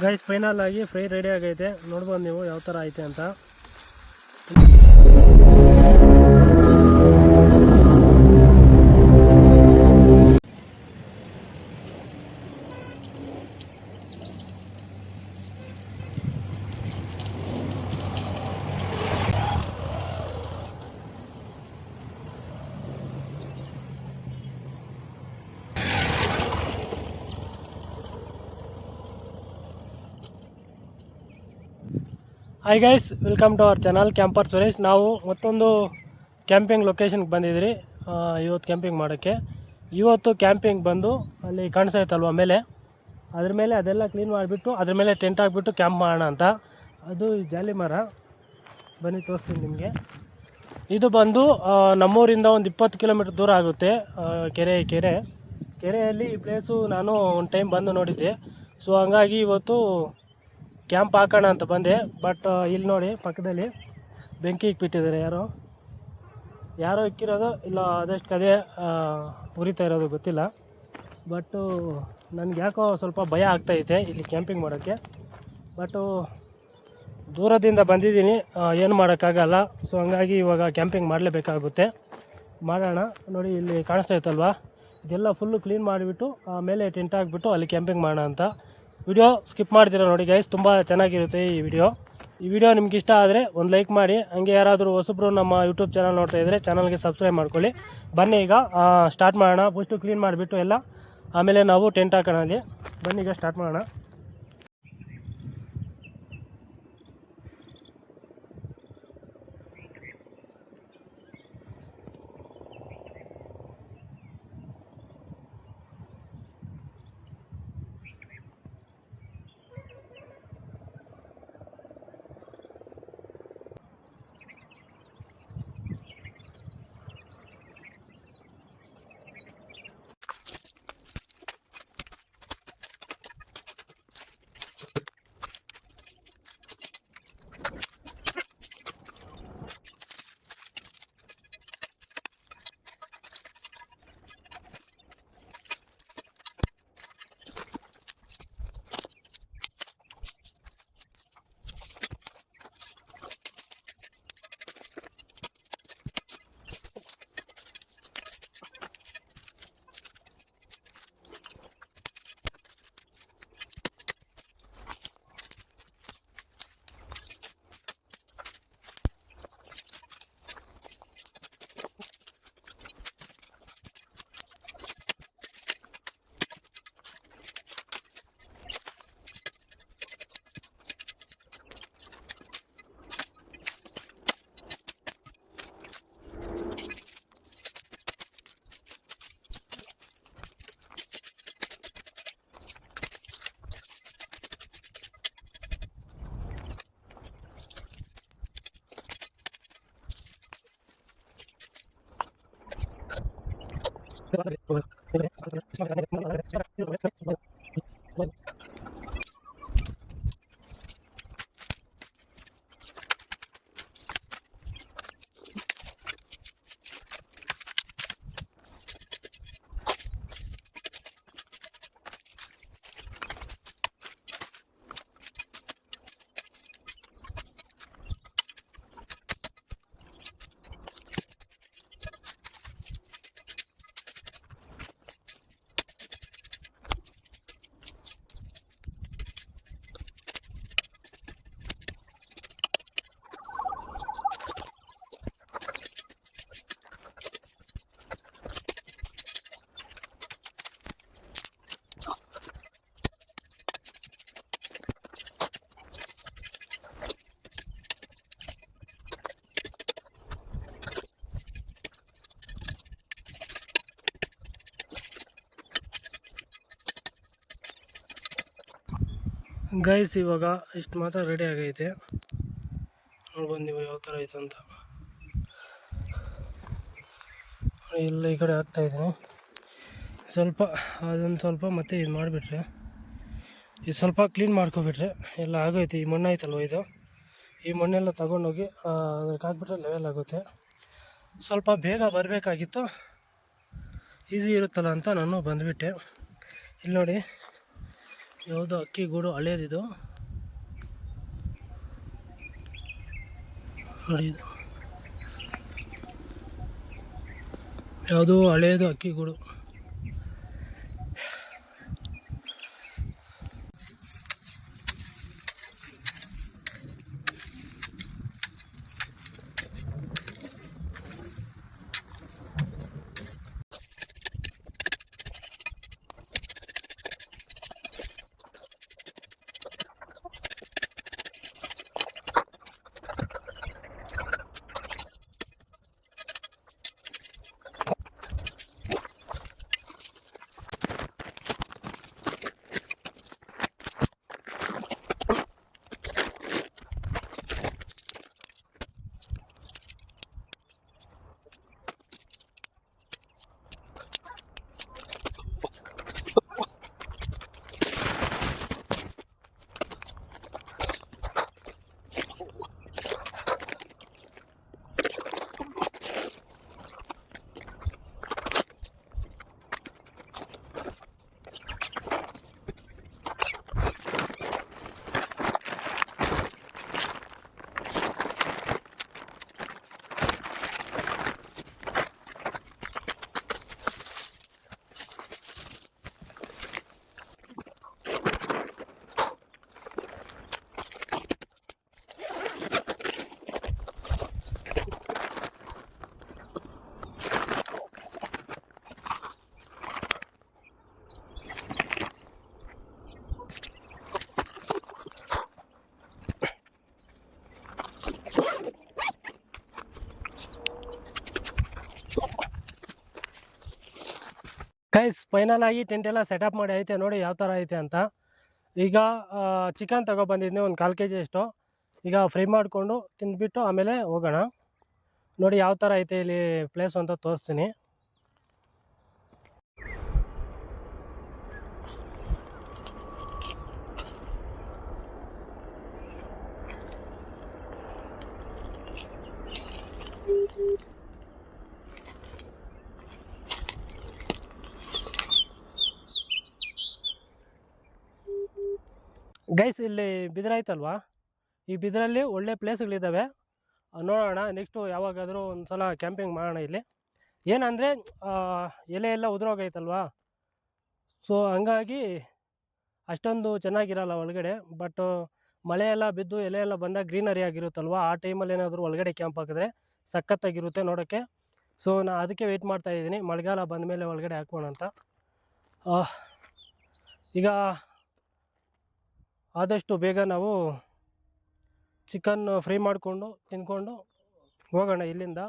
Guys final ಆಗಿ fry ready ಆಗೈತೆ. ನೋಡ್ಬೋದು ನೀವು ಯಾವ ಥರ ಐತೆ ಅಂತ. Hi guys, welcome to our channel camper Suresh. ನಾವು ಮತ್ತೊಂದು ಕ್ಯಾಂಪಿಂಗ್ ಲೊಕೇಶನ್ಗೆ ಬಂದಿದ್ರಿ ಇವತ್ತು ಕ್ಯಾಂಪಿಂಗ್ ಮಾಡೋಕ್ಕೆ. ಇವತ್ತು ಕ್ಯಾಂಪಿಂಗ್ ಬಂದು ಅಲ್ಲಿ ಕಾಣಿಸ್ತೈತಲ್ವ ಮೇಲೆ, ಅದ್ರ ಮೇಲೆ ಅದೆಲ್ಲ ಕ್ಲೀನ್ ಮಾಡಿಬಿಟ್ಟು ಅದ್ರ ಮೇಲೆ ಟೆಂಟ್ ಹಾಕ್ಬಿಟ್ಟು ಕ್ಯಾಂಪ್ ಮಾಡೋಣ ಅಂತ. ಅದು ಜಾಲಿ ಮರ, ಬನ್ನಿ ತೋರಿಸ್ತೀನಿ ನಿಮಗೆ. ಇದು ಬಂದು ನಮ್ಮೂರಿಂದ ಒಂದು 20 ಕಿಲೋಮೀಟ್ರ್ ದೂರ ಆಗುತ್ತೆ. ಕೆರೆಯಲ್ಲಿ ಈ ಪ್ಲೇಸು ನಾನು ಒಂದು ಟೈಮ್ ಬಂದು ನೋಡಿದ್ದೆ. ಸೊ ಹಂಗಾಗಿ ಇವತ್ತು ಕ್ಯಾಂಪ್ ಹಾಕೋಣ ಅಂತ ಬಂದೆ. ಬಟ್ ಇಲ್ಲಿ ನೋಡಿ ಪಕ್ಕದಲ್ಲಿ ಬೆಂಕಿ ಇಕ್ಬಿಟ್ಟಿದ್ದಾರೆ. ಯಾರೋ ಇಕ್ಕಿರೋದು ಇಲ್ಲ ಅದಷ್ಟು ಅದೇ ಉರಿತಾ ಇರೋದು ಗೊತ್ತಿಲ್ಲ. ಬಟ್ಟು ನನಗೆ ಯಾಕೋ ಸ್ವಲ್ಪ ಭಯ ಆಗ್ತಾಯಿದೆ ಇಲ್ಲಿ ಕ್ಯಾಂಪಿಂಗ್ ಮಾಡೋಕ್ಕೆ. ಬಟ್ಟು ದೂರದಿಂದ ಬಂದಿದ್ದೀನಿ, ಏನು ಮಾಡೋಕ್ಕಾಗಲ್ಲ. ಸೊ ಹಂಗಾಗಿ ಇವಾಗ ಕ್ಯಾಂಪಿಂಗ್ ಮಾಡಲೇಬೇಕಾಗುತ್ತೆ. ಮಾಡೋಣ. ನೋಡಿ ಇಲ್ಲಿ ಕಾಣಿಸ್ತಾ ಇತ್ತಲ್ವಾ, ಇದೆಲ್ಲ ಫುಲ್ಲು ಕ್ಲೀನ್ ಮಾಡಿಬಿಟ್ಟು ಆಮೇಲೆ ಟೆಂಟ್ ಹಾಕ್ಬಿಟ್ಟು ಅಲ್ಲಿ ಕ್ಯಾಂಪಿಂಗ್ ಮಾಡೋಣ ಅಂತ. ವಿಡಿಯೋ ಸ್ಕಿಪ್ ಮಾಡ್ತೀರಾ ನೋಡಿ ಗೈಸ್, ತುಂಬ ಚೆನ್ನಾಗಿರುತ್ತೆ ಈ ವಿಡಿಯೋ ನಿಮ್ಗೆ ಇಷ್ಟ ಆದರೆ ಒಂದು ಲೈಕ್ ಮಾಡಿ. ಹಂಗೆ ಯಾರಾದರೂ ಹೊಸಬ್ರು ನಮ್ಮ ಯೂಟ್ಯೂಬ್ ಚಾನಲ್ ನೋಡ್ತಾ ಇದ್ದರೆ ಚಾನಲ್ಗೆ ಸಬ್ಸ್ಕ್ರೈಬ್ ಮಾಡ್ಕೊಳ್ಳಿ. ಬನ್ನಿ ಈಗ ಸ್ಟಾರ್ಟ್ ಮಾಡೋಣ. ಫಸ್ಟು ಕ್ಲೀನ್ ಮಾಡಿಬಿಟ್ಟು ಎಲ್ಲ ಆಮೇಲೆ ನಾವು ಟೆಂಟ್ ಹಾಕೋಣ ಅಲ್ಲಿ. ಬನ್ನಿ ಈಗ ಸ್ಟಾರ್ಟ್ ಮಾಡೋಣ. ಗೈಸ್ ಇವಾಗ ಇಷ್ಟು ಮಾತ್ರ ರೆಡಿ ಆಗೈತೆ. ನೋಡ್ಬೋದು ನೀವು ಯಾವ ಥರ ಐತೆ ಅಂತ. ಎಲ್ಲ ಈ ಕಡೆ ಹಾಕ್ತಾಯಿದ್ದೀನಿ ಸ್ವಲ್ಪ, ಅದೊಂದು ಸ್ವಲ್ಪ ಮತ್ತೆ ಇದು ಮಾಡಿಬಿಟ್ರೆ, ಇದು ಸ್ವಲ್ಪ ಕ್ಲೀನ್ ಮಾಡ್ಕೊಬಿಟ್ರೆ ಎಲ್ಲ ಆಗೋಯ್ತು. ಈ ಮಣ್ಣು ಐತಲ್ವ, ಈ ಮಣ್ಣೆಲ್ಲ ತಗೊಂಡೋಗಿ ಅದಕ್ಕೆ ಹಾಕ್ಬಿಟ್ರೆ ಲೆವೆಲ್ ಆಗುತ್ತೆ. ಸ್ವಲ್ಪ ಬೇಗ ಬರಬೇಕಾಗಿತ್ತು, ಈಸಿ ಇರುತ್ತಲ್ಲ ಅಂತ ನಾನು ಬಂದುಬಿಟ್ಟೆ. ಇಲ್ಲಿ ನೋಡಿ ಯಾವುದೋ ಅಕ್ಕಿ ಗೂಡು ಹಳೇದಿದು ನೋಡಿ. ಇದು ಯಾವುದೋ ಹಳೇದು ಅಕ್ಕಿ ಗೂಡು. ಗೈಸ್ ಫೈನಲ್ ಆಗಿ ಟೆಂಟ್ ಎಲ್ಲ ಸೆಟಪ್ ಮಾಡಿ ಐತೆ, ನೋಡಿ ಯಾವ ಥರ ಐತೆ ಅಂತ. ಈಗ ಚಿಕನ್ ತಗೊಬಂದಿದ್ನಿ ಒಂದು 1/4 kg ಅಷ್ಟು. ಈಗ ಫ್ರೈ ಮಾಡಿಕೊಂಡು ತಿಂದ್ಬಿಟ್ಟು ಆಮೇಲೆ ಹೋಗೋಣ. ನೋಡಿ ಯಾವ ಥರ ಐತೆ ಇಲ್ಲಿ ಪ್ಲೇಸ್ ಅಂತ ತೋರಿಸ್ತೀನಿ. ಗೈಸ್ ಇಲ್ಲಿ ಬಿದಿರು ಐತಲ್ವಾ, ಈ ಬಿದಿರಲ್ಲಿ ಒಳ್ಳೆ ಪ್ಲೇಸ್ಗಳಿದ್ದಾವೆ, ನೋಡೋಣ. ನೆಕ್ಸ್ಟು ಯಾವಾಗಾದರೂ ಒಂದು ಸಲ ಕ್ಯಾಂಪಿಂಗ್ ಮಾಡೋಣ ಇಲ್ಲಿ. ಏನಂದರೆ ಎಲೆ ಎಲ್ಲ ಉದುರೋಗೈತಲ್ವಾ, ಸೊ ಹಂಗಾಗಿ ಅಷ್ಟೊಂದು ಚೆನ್ನಾಗಿರಲ್ಲ ಒಳಗಡೆ. ಬಟ್ ಮಳೆ ಎಲ್ಲ ಬಿದ್ದು ಎಲೆ ಎಲ್ಲ ಬಂದಾಗ ಗ್ರೀನರಿ ಆಗಿರುತ್ತಲ್ವ, ಆ ಟೈಮಲ್ಲಿ ಏನಾದರೂ ಒಳಗಡೆ ಕ್ಯಾಂಪ್ ಹಾಕಿದ್ರೆ ಸಖತ್ತಾಗಿರುತ್ತೆ ನೋಡೋಕ್ಕೆ. ಸೊ ನಾನು ಅದಕ್ಕೆ ವೆಯ್ಟ್ ಮಾಡ್ತಾಯಿದ್ದೀನಿ, ಮಳೆಗಾಲ ಬಂದ ಮೇಲೆ ಒಳಗಡೆ ಹಾಕೋಣ ಅಂತ. ಈಗ ಆದಷ್ಟು ಬೇಗ ನಾವು ಚಿಕನ್ ಫ್ರೈ ಮಾಡಿಕೊಂಡು ತಿಂದ್ಕೊಂಡು ಹೋಗೋಣ ಇಲ್ಲಿಂದ.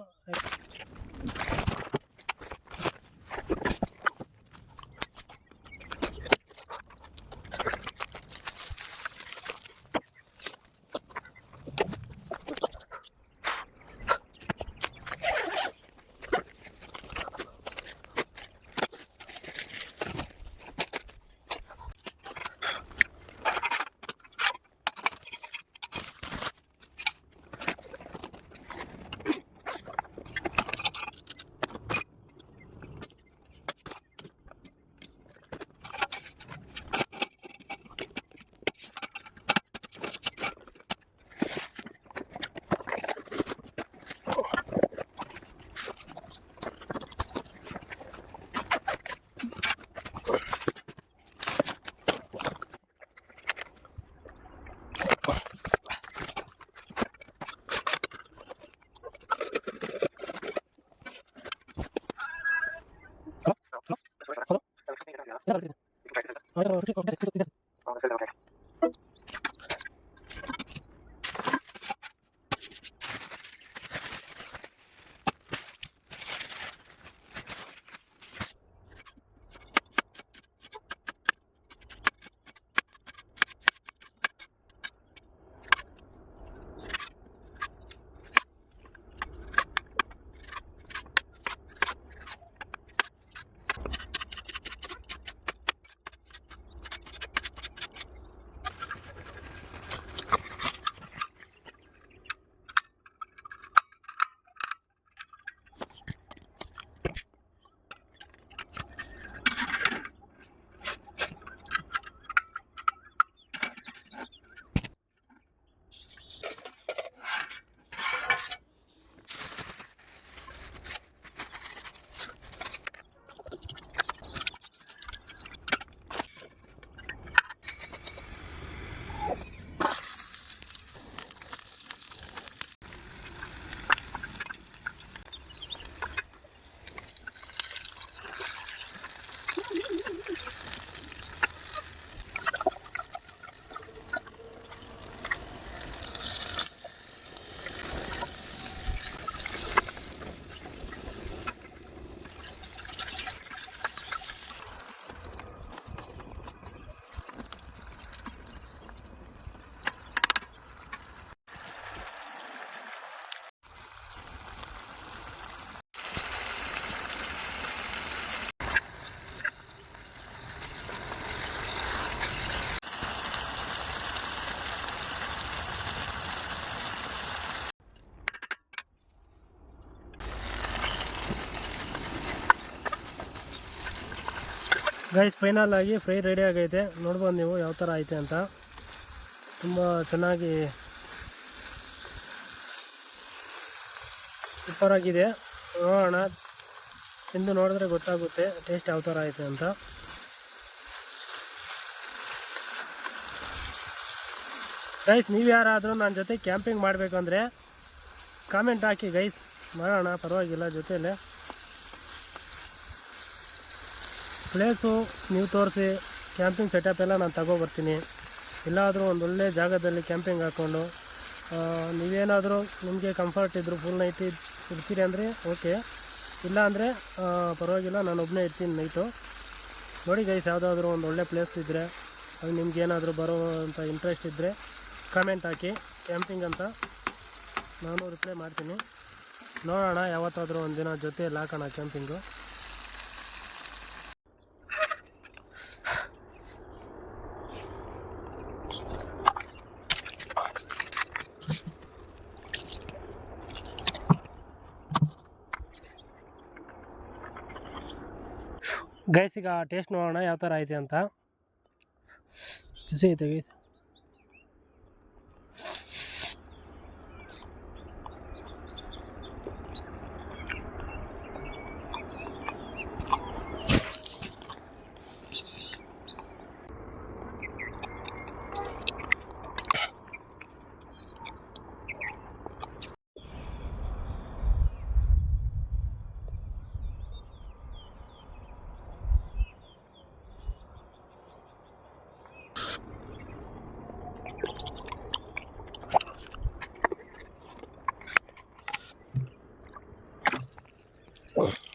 ಗೈಸ್ ಫೈನಲ್ ಆಗಿ ಫ್ರೈ ರೆಡಿ ಆಗೈತೆ, ನೋಡ್ಬೋದು ನೀವು ಯಾವ ಥರ ಐತೆ ಅಂತ. ತುಂಬ ಚೆನ್ನಾಗಿ ಸೂಪರಾಗಿದೆ. ನೋಡೋಣ, ತಿಂದು ನೋಡಿದ್ರೆ ಗೊತ್ತಾಗುತ್ತೆ ಟೇಸ್ಟ್ ಯಾವ ಥರ ಐತೆ ಅಂತ. ಗೈಸ್ ನೀವು ಯಾರಾದರೂ ನನ್ನ ಜೊತೆ ಕ್ಯಾಂಪಿಂಗ್ ಮಾಡಬೇಕಂದ್ರೆ ಕಾಮೆಂಟ್ ಹಾಕಿ ಗೈಸ್, ಮಾಡೋಣ, ಪರವಾಗಿಲ್ಲ. ಜೊತೆಯಲ್ಲೇ ಪ್ಲೇಸು ನೀವು ತೋರಿಸಿ, ಕ್ಯಾಂಪಿಂಗ್ ಸೆಟಪ್ ಎಲ್ಲ ನಾನು ತಗೊಬರ್ತೀನಿ. ಎಲ್ಲಾದರೂ ಒಂದು ಒಳ್ಳೆ ಜಾಗದಲ್ಲಿ ಕ್ಯಾಂಪಿಂಗ್ ಹಾಕ್ಕೊಂಡು ನೀವೇನಾದರೂ ನಿಮಗೆ ಕಂಫರ್ಟ್ ಇದ್ದರು ಫುಲ್ ನೈಟ್ ಇರ್ತೀರಿ ಅಂದರೆ ಓಕೆ, ಇಲ್ಲ ಅಂದರೆ ಪರವಾಗಿಲ್ಲ, ನಾನು ಒಬ್ಬನೇ ಇರ್ತೀನಿ ನೈಟು. ನೋಡಿ ಗೈಸ್, ಯಾವುದಾದ್ರೂ ಒಂದು ಒಳ್ಳೆ ಪ್ಲೇಸ್ ಇದ್ದರೆ, ಅದು ನಿಮ್ಗೇನಾದರೂ ಬರೋ ಅಂತ ಇಂಟ್ರೆಸ್ಟ್ ಇದ್ದರೆ ಕಾಮೆಂಟ್ ಹಾಕಿ ಕ್ಯಾಂಪಿಂಗ್ ಅಂತ, ನಾನು ರಿಪ್ಲೈ ಮಾಡ್ತೀನಿ. ನೋಡೋಣ, ಯಾವತ್ತಾದರೂ ಒಂದು ದಿನ ಜೊತೆಯಲ್ಲಿ ಹಾಕೋಣ ಕ್ಯಾಂಪಿಂಗು. ಗೈಸ್ ಈಗ ಟೇಸ್ಟ್ ನೋಡೋಣ ಯಾವ ಥರ ಐತೆ ಅಂತ. ಬಿಸಿ ಐತೆ ಗೈಸ್. Oh.